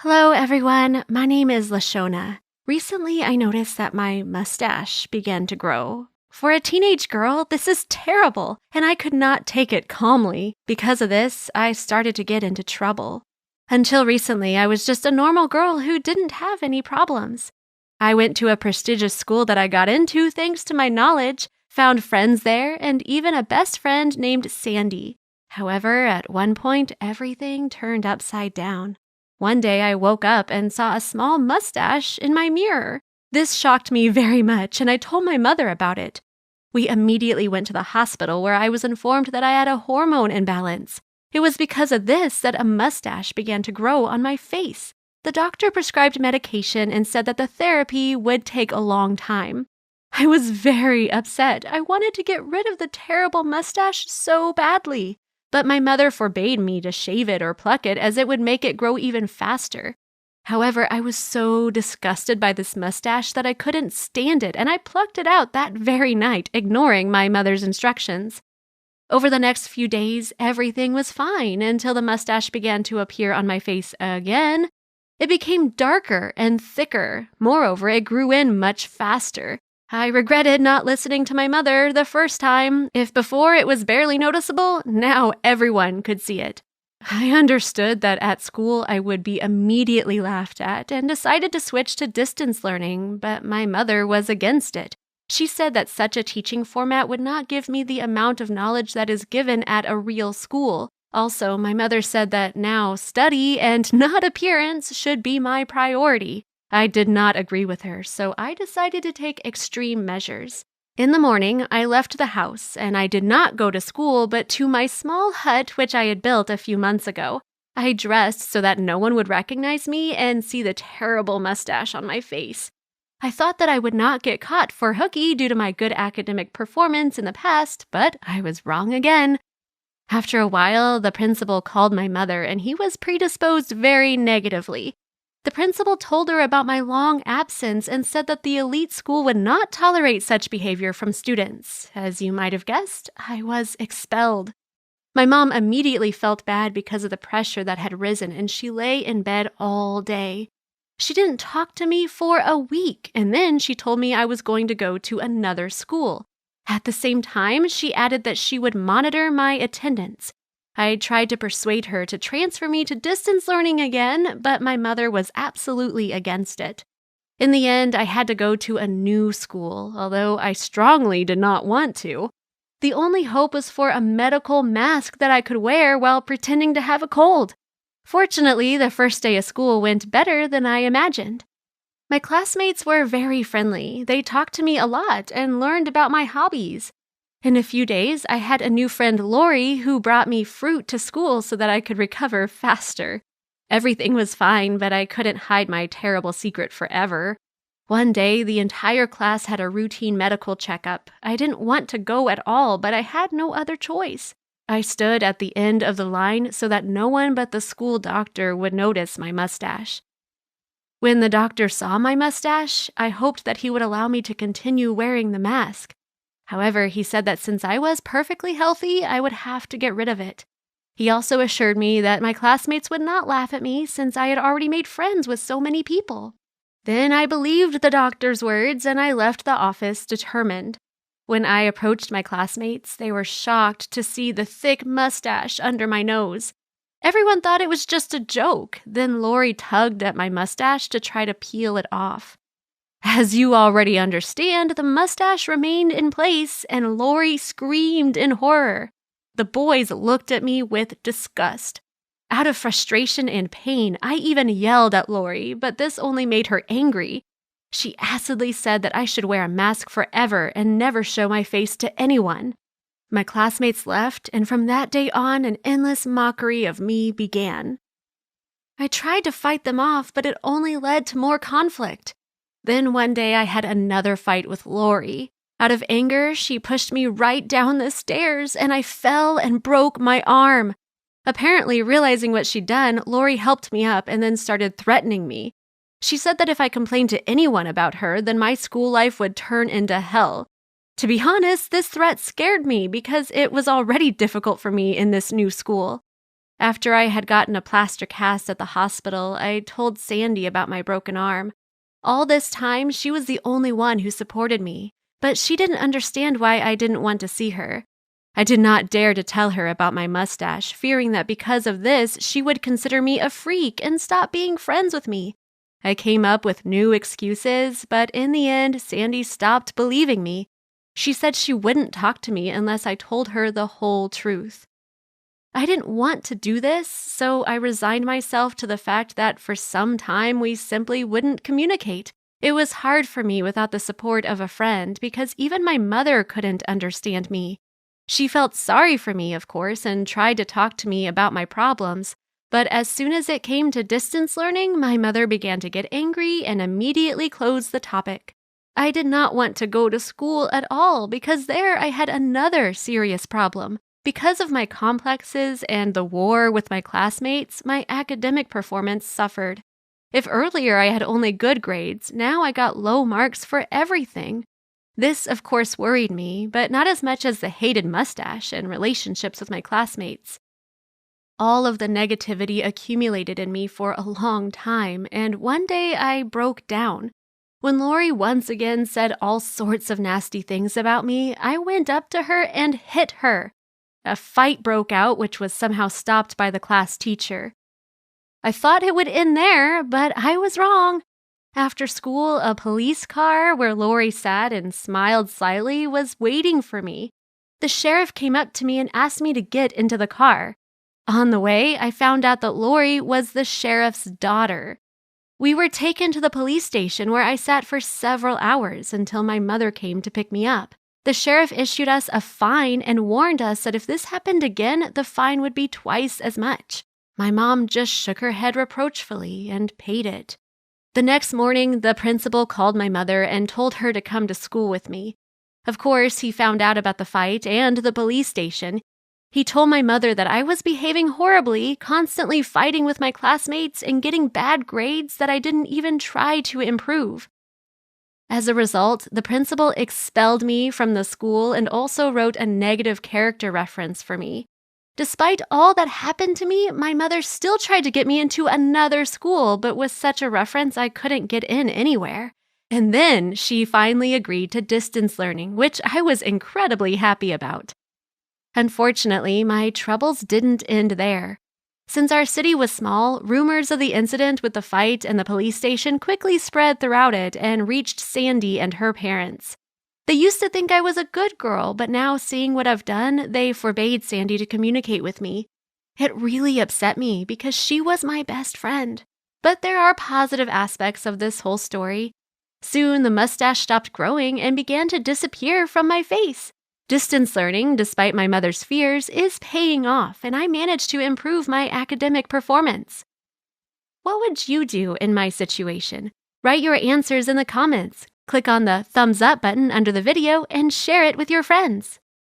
Hello, everyone. My name is Lashona. Recently, I noticed that my mustache began to grow. For a teenage girl, this is terrible, and I could not take it calmly. Because of this, I started to get into trouble. Until recently, I was just a normal girl who didn't have any problems. I went to a prestigious school that I got into thanks to my knowledge, found friends there, and even a best friend named Sandy. However, at one point, everything turned upside down. One day I woke up and saw a small mustache in my mirror. This shocked me very much, and I told my mother about it. We immediately went to the hospital where I was informed that I had a hormone imbalance. It was because of this that a mustache began to grow on my face. The doctor prescribed medication and said that the therapy would take a long time. I was very upset. I wanted to get rid of the terrible mustache so badly. But my mother forbade me to shave it or pluck it as it would make it grow even faster. However, I was so disgusted by this mustache that I couldn't stand it, and I plucked it out that very night, ignoring my mother's instructions. Over the next few days, everything was fine until the mustache began to appear on my face again. It became darker and thicker. Moreover, it grew in much faster. I regretted not listening to my mother the first time. If before it was barely noticeable, now everyone could see it. I understood that at school I would be immediately laughed at and decided to switch to distance learning, but my mother was against it. She said that such a teaching format would not give me the amount of knowledge that is given at a real school. Also, my mother said that now study and not appearance should be my priority. I did not agree with her, so I decided to take extreme measures. In the morning, I left the house, and I did not go to school, but to my small hut which I had built a few months ago. I dressed so that no one would recognize me and see the terrible mustache on my face. I thought that I would not get caught for hooky due to my good academic performance in the past, but I was wrong again. After a while, the principal called my mother, and he was predisposed very negatively. The principal told her about my long absence and said that the elite school would not tolerate such behavior from students. As you might have guessed, I was expelled. My mom immediately felt bad because of the pressure that had risen, and she lay in bed all day. She didn't talk to me for a week, and then she told me I was going to go to another school. At the same time, she added that she would monitor my attendance. I tried to persuade her to transfer me to distance learning again, but my mother was absolutely against it. In the end, I had to go to a new school, although I strongly did not want to. The only hope was for a medical mask that I could wear while pretending to have a cold. Fortunately, the first day of school went better than I imagined. My classmates were very friendly. They talked to me a lot and learned about my hobbies. In a few days, I had a new friend, Lori, who brought me fruit to school so that I could recover faster. Everything was fine, but I couldn't hide my terrible secret forever. One day, the entire class had a routine medical checkup. I didn't want to go at all, but I had no other choice. I stood at the end of the line so that no one but the school doctor would notice my mustache. When the doctor saw my mustache, I hoped that he would allow me to continue wearing the mask. However, he said that since I was perfectly healthy, I would have to get rid of it. He also assured me that my classmates would not laugh at me since I had already made friends with so many people. Then I believed the doctor's words and I left the office determined. When I approached my classmates, they were shocked to see the thick mustache under my nose. Everyone thought it was just a joke. Then Lori tugged at my mustache to try to peel it off. As you already understand, the mustache remained in place and Lori screamed in horror. The boys looked at me with disgust. Out of frustration and pain, I even yelled at Lori, but this only made her angry. She acidly said that I should wear a mask forever and never show my face to anyone. My classmates left, and from that day on, an endless mockery of me began. I tried to fight them off, but it only led to more conflict. Then one day I had another fight with Lori. Out of anger, she pushed me right down the stairs, and I fell and broke my arm. Apparently, realizing what she'd done, Lori helped me up and then started threatening me. She said that if I complained to anyone about her, then my school life would turn into hell. To be honest, this threat scared me because it was already difficult for me in this new school. After I had gotten a plaster cast at the hospital, I told Sandy about my broken arm. All this time, she was the only one who supported me, but she didn't understand why I didn't want to see her. I did not dare to tell her about my mustache, fearing that because of this, she would consider me a freak and stop being friends with me. I came up with new excuses, but in the end, Sandy stopped believing me. She said she wouldn't talk to me unless I told her the whole truth. I didn't want to do this, so I resigned myself to the fact that for some time we simply wouldn't communicate. It was hard for me without the support of a friend because even my mother couldn't understand me. She felt sorry for me, of course, and tried to talk to me about my problems, but as soon as it came to distance learning, my mother began to get angry and immediately closed the topic. I did not want to go to school at all because there I had another serious problem. Because of my complexes and the war with my classmates, my academic performance suffered. If earlier I had only good grades, now I got low marks for everything. This, of course, worried me, but not as much as the hated mustache and relationships with my classmates. All of the negativity accumulated in me for a long time, and one day I broke down. When Lori once again said all sorts of nasty things about me, I went up to her and hit her. A fight broke out, which was somehow stopped by the class teacher. I thought it would end there, but I was wrong. After school, a police car where Lori sat and smiled slyly was waiting for me. The sheriff came up to me and asked me to get into the car. On the way, I found out that Lori was the sheriff's daughter. We were taken to the police station where I sat for several hours until my mother came to pick me up. The sheriff issued us a fine and warned us that if this happened again, the fine would be twice as much. My mom just shook her head reproachfully and paid it. The next morning, the principal called my mother and told her to come to school with me. Of course, he found out about the fight and the police station. He told my mother that I was behaving horribly, constantly fighting with my classmates and getting bad grades that I didn't even try to improve. As a result, the principal expelled me from the school and also wrote a negative character reference for me. Despite all that happened to me, my mother still tried to get me into another school, but with such a reference, I couldn't get in anywhere. And then she finally agreed to distance learning, which I was incredibly happy about. Unfortunately, my troubles didn't end there. Since our city was small, rumors of the incident with the fight and the police station quickly spread throughout it and reached Sandy and her parents. They used to think I was a good girl, but now seeing what I've done, they forbade Sandy to communicate with me. It really upset me because she was my best friend. But there are positive aspects of this whole story. Soon the mustache stopped growing and began to disappear from my face. Distance learning, despite my mother's fears, is paying off, and I managed to improve my academic performance. What would you do in my situation? Write your answers in the comments. Click on the thumbs up button under the video and share it with your friends.